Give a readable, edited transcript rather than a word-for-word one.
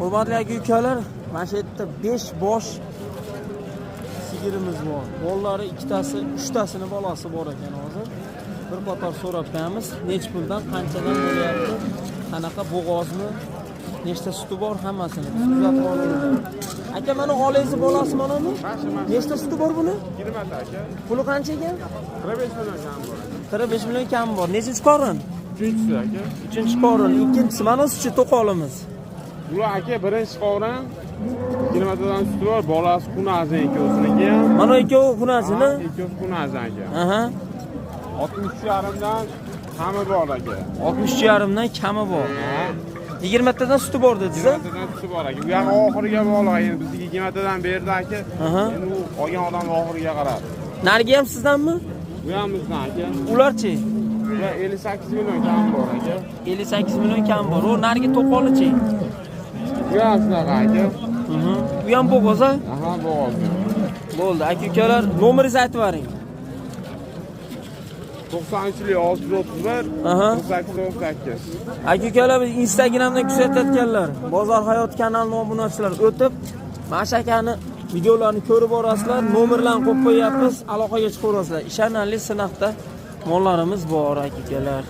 Hurmatli aka-ukalar, mana shu yerda 5 bosh sigirimiz bor. Bolalari ikkitasi, 3tasini bolasi bor ekan hozir. Bir qator so'rab beramiz. Nech puldan, qanchadan bo'lyapti? Qanaqa bo'g'ozmi? Nechta suti bor hammasini kuzatib olamiz. Aka, mana olaysiz bolasi mana bu? Nechta suti bor buni? 20 ta aka. Puli qancha ekan? 45 million kam bor. 45 million kam bor. Nechinchi qorin? 3-chi aka. 3-qorin, ikkinchisi mana suchi to'qolimiz. Bular aka birinchi qorin 20 tadan suti bor, bolasi Qunazin ikkovsiniki ham. Mana ikkovi Qunazini? Ikkovi Qunazin aka. Aha. 63,5 dan kami bor aka. 63,5 dan kami bor. 20 tadan suti bor dedingiz? 20 tadan suti bor aka. Bu ham oxiriga bog'liq. Endi bizga 20 tadan berdi aka. Endi u olgan odam oxiriga qarab. Narigi ham sizdanmi? Bu ham bizdan aka. Ularchi? Ular 58 million kam bor aka. 58 million kam bor. O narigi to'qolichi? Bu ham shunaqa aka. Bu ham bo'g'oz a? Aha, bo'g'oz. Bo'ldi, aka-ukalar, nomeringizni aytib bering. 93-631 9898. Aka-ukalar, biz Instagramdan kuzatayotganlar, Bozor hayot kanalining obunachilar o'tib, Mashakani videolarini ko'rib borasizlar, nomerlarni qo'yib qo'yapmiz, aloqaga chiqaverasizlar. Ishonarli sinaqda mollarimiz bor aka-ukalar.